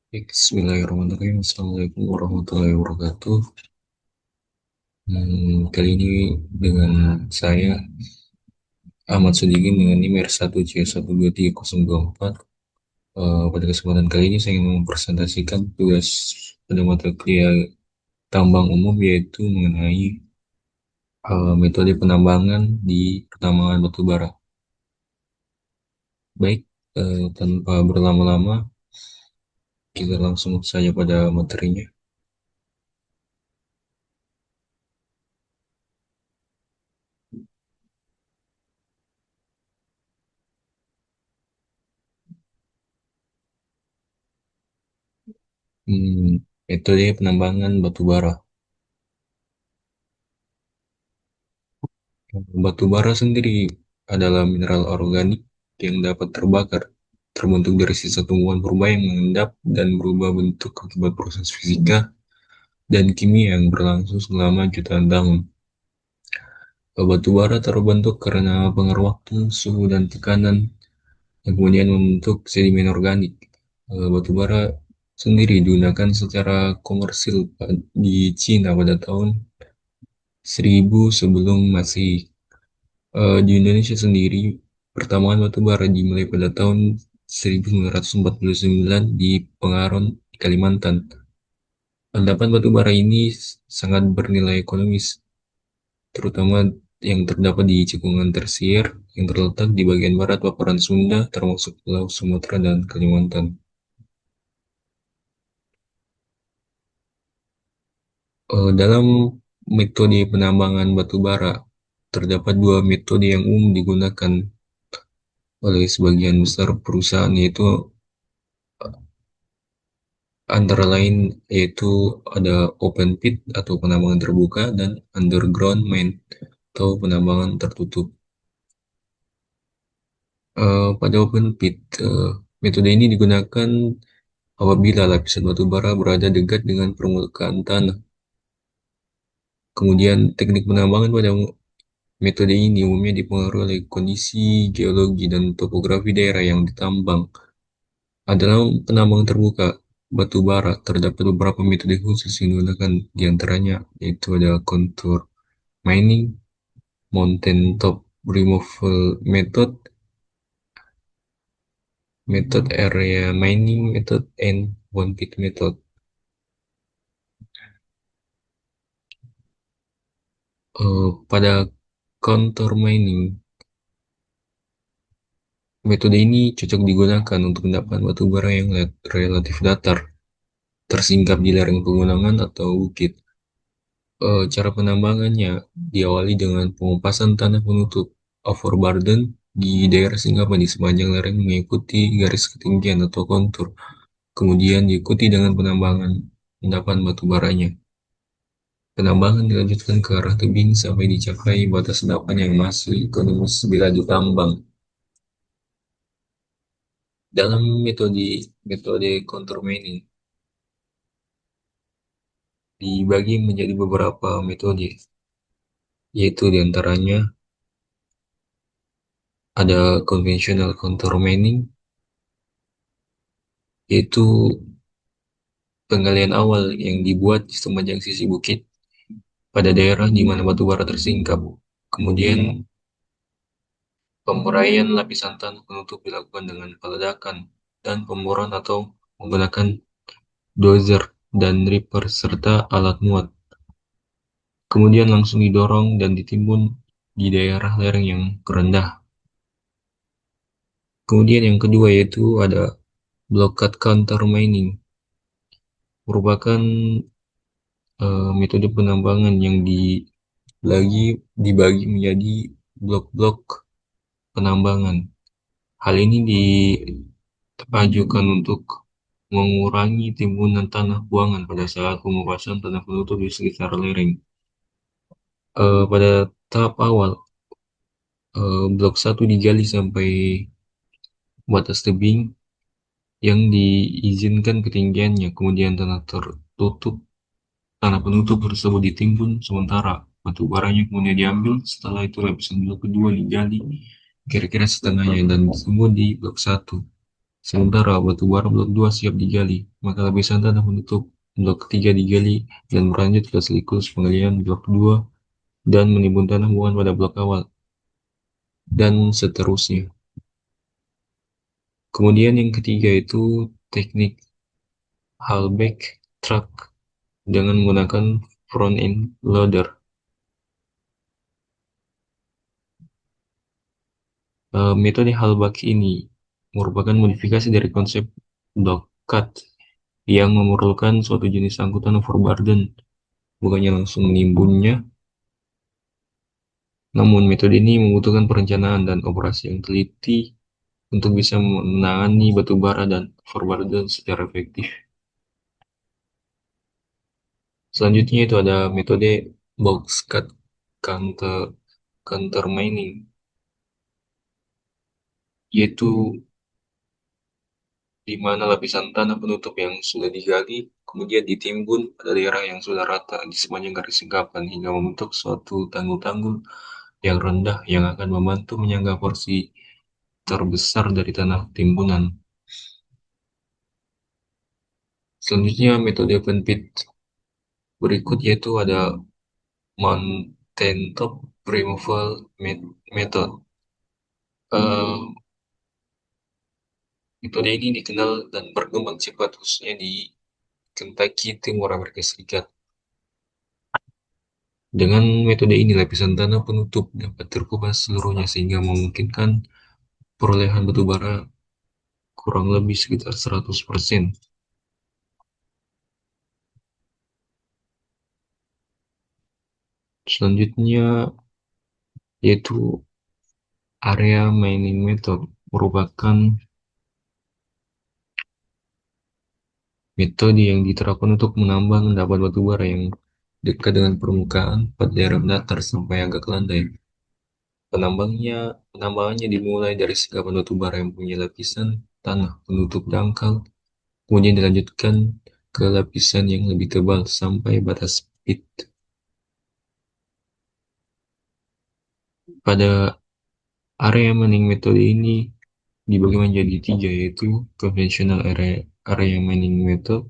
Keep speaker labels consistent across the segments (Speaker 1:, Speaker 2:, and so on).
Speaker 1: Bismillahirrahmanirrahim. Assalamualaikum warahmatullahi wabarakatuh. Kali ini dengan saya Ahmad Sodikin dengan NIM R1C123024. Pada kesempatan kali ini saya ingin mempresentasikan tugas pada mata kuliah tambang umum yaitu mengenai metode penambangan di pertambangan batu bara. Baik, tanpa berlama-lama kita langsung saja pada materinya. Metode penambangan batu bara. Batu bara sendiri adalah mineral organik yang dapat terbakar, terbentuk dari sisa tumbuhan purba yang mengendap dan berubah bentuk akibat proses fisika dan kimia yang berlangsung selama jutaan tahun. Batu bara terbentuk karena pengaruh waktu, suhu, dan tekanan yang kemudian membentuk sedimen organik. Batu bara sendiri digunakan secara komersil di Cina pada tahun 1000 sebelum Masehi. Di Indonesia sendiri, pertambangan batu bara dimulai pada tahun 1949 di Pengaron, Kalimantan. Endapan batu bara ini sangat bernilai ekonomis, terutama yang terdapat di cekungan tersier yang terletak di bagian barat paparan Sunda, termasuk Pulau Sumatera dan Kalimantan. Dalam metode penambangan batu bara, terdapat dua metode yang umum digunakan oleh sebagian besar perusahaan, yaitu antara lain yaitu ada open pit atau penambangan terbuka dan underground mine atau penambangan tertutup. Pada open pit, metode ini digunakan apabila lapisan batu bara berada dekat dengan permukaan tanah. Kemudian teknik penambangan pada metode ini umumnya dipengaruhi oleh kondisi geologi dan topografi daerah yang ditambang. Dalam penambang terbuka batu bara, terdapat beberapa metode khusus yang digunakan, diantaranya yaitu ada contour mining, mountain top removal method, method area mining method, and one pit method. Pada contour mining, metode ini cocok digunakan untuk mendapatkan batu bara yang relatif datar, tersingkap di lereng pegunungan atau bukit. Cara penambangannya diawali dengan pengupasan tanah penutup overburden di daerah singkapan di sepanjang lereng mengikuti garis ketinggian atau kontur. Kemudian diikuti dengan penambangan endapan batu baranya. Penambangan dilanjutkan ke arah tebing sampai dicapai batas endapan yang masih ekonomis bila ditambang. Dalam metode metode contour mining dibagi menjadi beberapa metode, yaitu diantaranya ada conventional contour mining, yaitu penggalian awal yang dibuat di sepanjang sisi bukit pada daerah di mana batu bara tersingkap. Kemudian pemuraian lapisan tanah penutup dilakukan dengan peledakan dan pemboran atau menggunakan dozer dan ripper serta alat muat. Kemudian langsung didorong dan ditimbun di daerah lereng yang rendah. Kemudian yang kedua yaitu ada block cut counter mining, merupakan metode penambangan yang dibagi menjadi blok-blok penambangan. Hal ini ditujukan untuk mengurangi timbunan tanah buangan pada saat pengupasan tanah penutup di sekitar lereng. Pada tahap awal, blok 1 digali sampai batas tebing yang diizinkan ketinggiannya, kemudian tanah penutup tersebut ditimbun sementara batu baranya kemudian diambil. Setelah itu lapisan blok kedua digali kira-kira setengahnya dan ditimbun di blok 1. Sementara batu bara blok 2 siap digali, maka lapisan tanah menutup blok ketiga digali dan berlanjut ke siklus penggalian blok 2 dan menimbun tanah bukan pada blok awal, dan seterusnya. Kemudian yang ketiga itu teknik Halbech truck dengan menggunakan front end loader. Metode Halbach ini merupakan modifikasi dari konsep block cut yang memerlukan suatu jenis angkutan overburden, bukannya langsung menimbunnya. Namun metode ini membutuhkan perencanaan dan operasi yang teliti untuk bisa menangani batu bara dan overburden secara efektif. Selanjutnya itu ada metode box cut counter countermining, yaitu di mana lapisan tanah penutup yang sudah digali kemudian ditimbun pada daerah yang sudah rata di sepanjang garis singkapan hingga membentuk suatu tanggul-tanggul yang rendah yang akan membantu menyangga porsi terbesar dari tanah timbunan. Selanjutnya metode open pit berikut yaitu ada mountaintop removal method. Eh, Metode ini dikenal dan berkembang cepat khususnya di Kentucky, Timur Amerika Serikat. Dengan metode ini, lapisan tanah penutup dapat terkupas seluruhnya sehingga memungkinkan perolehan batu bara kurang lebih sekitar 100%. Selanjutnya yaitu area mining method, merupakan metode yang diterapkan untuk menambang endapan batu bara yang dekat dengan permukaan pada daerah datar sampai agak landai. Penambangannya dimulai dari sikapan batu bara yang punya lapisan tanah penutup dangkal, kemudian dilanjutkan ke lapisan yang lebih tebal sampai batas pit. Pada area mining metode ini dibagi menjadi tiga, yaitu conventional area mining method,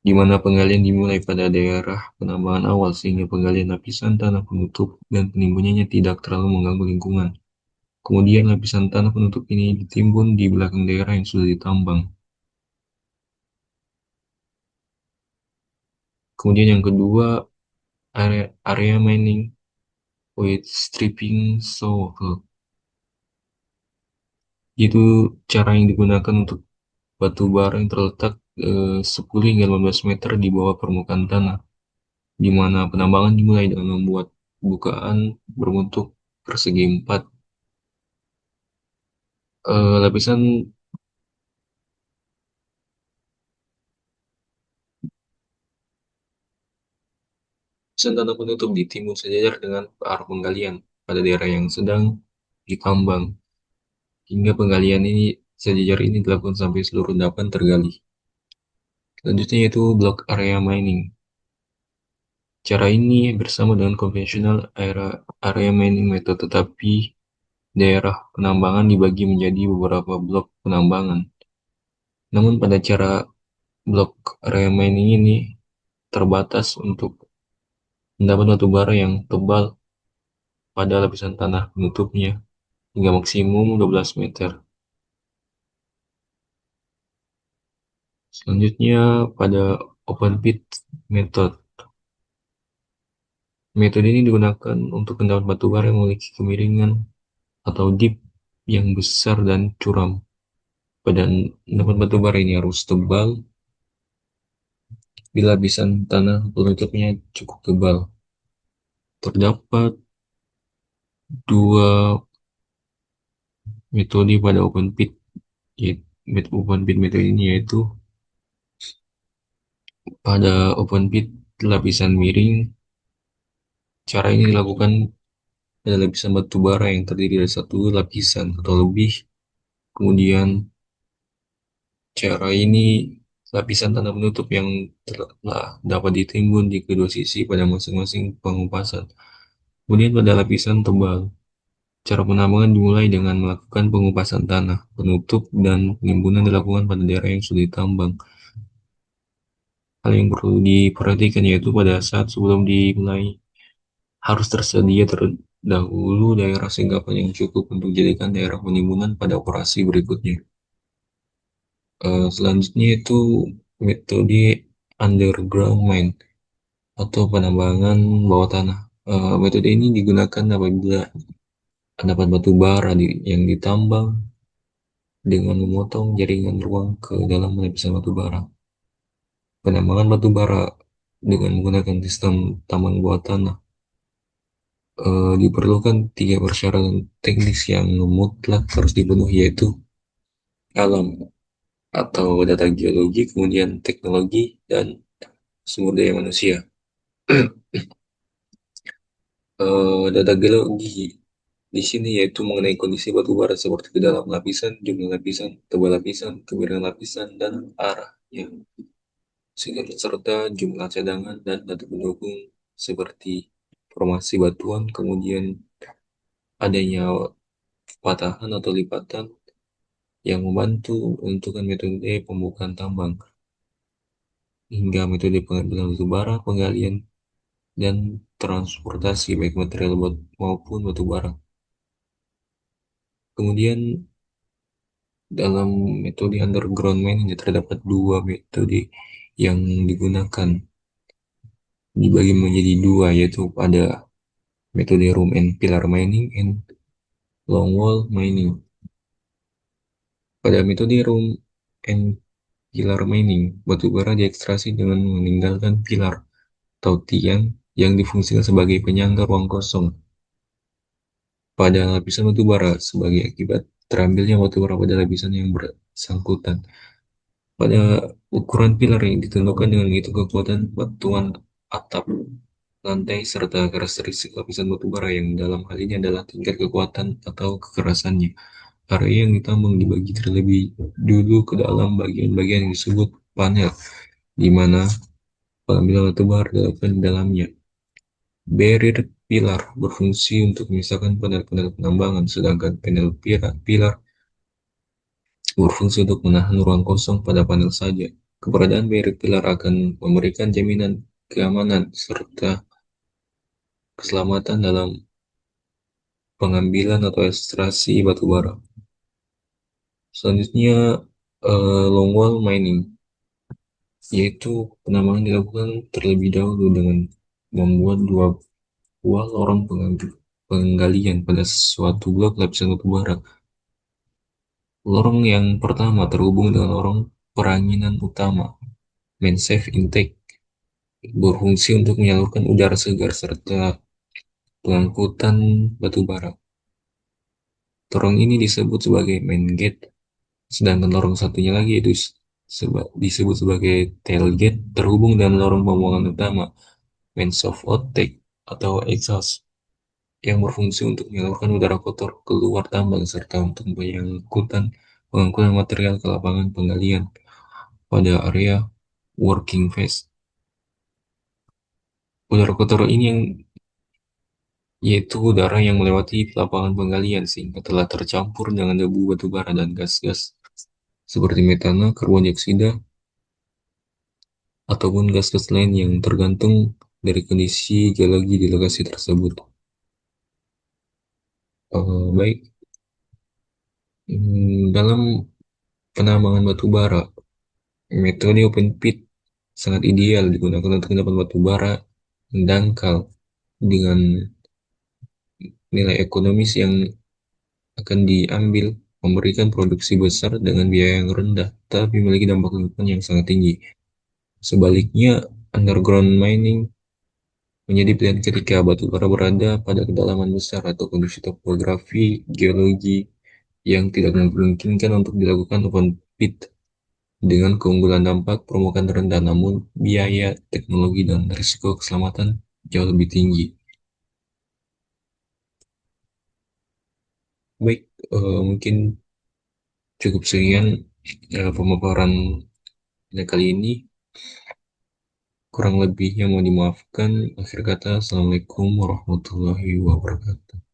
Speaker 1: di mana penggalian dimulai pada daerah penambangan awal sehingga penggalian lapisan tanah penutup dan penimbunannya tidak terlalu mengganggu lingkungan. Kemudian lapisan tanah penutup ini ditimbun di belakang daerah yang sudah ditambang. Kemudian yang kedua, area mining with stripping shovel. Itu cara yang digunakan untuk batu bara yang terletak 10 hingga 15 meter di bawah permukaan tanah, di mana penambangan dimulai dengan membuat bukaan berbentuk persegi empat. Lapisan tanah penutup ditimbun sejajar dengan arah penggalian pada daerah yang sedang ditambang, hingga penggalian ini sejajar ini dilakukan sampai seluruh endapan tergali. Selanjutnya yaitu block area mining. Cara ini bersama dengan konvensional area mining method, tetapi daerah penambangan dibagi menjadi beberapa blok penambangan. Namun pada cara blok area mining ini terbatas untuk mendapat batu bara yang tebal pada lapisan tanah penutupnya hingga maksimum 12 meter. Selanjutnya pada open pit method. Metode ini digunakan untuk mendapat batu bara yang memiliki kemiringan atau dip yang besar dan curam. Pada endapan batu bara ini harus tebal bila lapisan tanah penutupnya cukup tebal. Terdapat dua metode pada open pit, metode ini yaitu pada open pit lapisan miring. Cara ini dilakukan pada lapisan batu bara yang terdiri dari satu lapisan atau lebih. Kemudian cara ini lapisan tanah penutup yang telah dapat ditimbun di kedua sisi pada masing-masing pengupasan. Kemudian pada lapisan tebal. Cara penambangan dimulai dengan melakukan pengupasan tanah, penutup, dan penimbunan dilakukan pada daerah yang sudah ditambang. Hal yang perlu diperhatikan yaitu pada saat sebelum dimulai harus tersedia terdahulu daerah singkapan yang cukup untuk dijadikan daerah penimbunan pada operasi berikutnya. Selanjutnya itu metode underground mine atau penambangan bawah tanah. Metode ini digunakan apabila terdapat batu bara yang ditambang dengan memotong jaringan ruang ke dalam lapisan batu bara. Penambangan batu bara dengan menggunakan sistem tambang bawah tanah diperlukan tiga persyaratan teknis yang mutlak harus dipenuhi, yaitu alam atau data geologi, kemudian teknologi, dan sumber daya manusia. Data geologi di sini yaitu mengenai kondisi batu bara seperti kedalaman lapisan, jumlah lapisan, tebal lapisan, kemiringan lapisan, dan arahnya. Serta jumlah cadangan dan data pendukung seperti formasi batuan, kemudian adanya patahan atau lipatan yang membantu menentukan metode pembukaan tambang, hingga metode pengambilan batu bara, penggalian, dan transportasi baik material maupun batu bara. Kemudian dalam metode underground mining terdapat dua metode yang digunakan, dibagi menjadi dua, yaitu pada metode room and pillar mining and longwall mining. Pada metode room and pillar mining, batu bara diekstraksi dengan meninggalkan pilar atau tiang yang difungsikan sebagai penyangga ruang kosong pada lapisan batu bara sebagai akibat terambilnya batu bara pada lapisan yang bersangkutan. Pada ukuran pilar yang ditentukan dengan menghitung kekuatan batuan atap, lantai, serta karakteristik lapisan batu bara yang dalam hal ini adalah tingkat kekuatan atau kekerasannya. Area yang ditambang dibagi terlebih dulu ke dalam bagian-bagian yang disebut panel, di mana pengambilan batu bara dilakukan di dalamnya. Barrier pilar berfungsi untuk memisahkan panel-panel penambangan, sedangkan panel pilar berfungsi untuk menahan ruang kosong pada panel saja. Keberadaan barrier pilar akan memberikan jaminan keamanan serta keselamatan dalam pengambilan atau ekstraksi batu bara. Selanjutnya, longwall mining, yaitu penambangan dilakukan terlebih dahulu dengan membuat dua buah lorong penggalian pada suatu blok lapisan batu bara. Lorong yang pertama terhubung dengan lorong peranginan utama, main safe intake, berfungsi untuk menyalurkan udara segar serta pengangkutan batu bara. Lorong ini disebut sebagai main gate, sedangkan lorong satunya lagi itu disebut sebagai tailgate, terhubung dengan lorong pembuangan utama, main soft outtake atau exhaust, yang berfungsi untuk menyalurkan udara kotor keluar tambang serta untuk pengangkutan material ke lapangan penggalian pada area working phase. Udara kotor ini yaitu udara yang melewati lapangan penggalian sehingga telah tercampur dengan debu batu bara dan gas-gas seperti metana, karbon dioksida, ataupun gas-gas lain yang tergantung dari kondisi geologi di lokasi tersebut. Baik, dalam penambangan batu bara, metode open pit sangat ideal digunakan untuk mendapat batu bara yang dangkal dengan nilai ekonomis yang akan diambil, memberikan produksi besar dengan biaya yang rendah, tapi memiliki dampak lingkungan yang sangat tinggi. Sebaliknya, underground mining menjadi pilihan ketika batu bara berada pada kedalaman besar atau kondisi topografi geologi yang tidak memungkinkan untuk dilakukan open pit dengan keunggulan dampak permukaan rendah, namun biaya, teknologi, dan risiko keselamatan jauh lebih tinggi. Baik, mungkin cukup sekian pemaparan kali ini. Kurang lebihnya mau dimaafkan. Akhir kata, Assalamualaikum warahmatullahi wabarakatuh.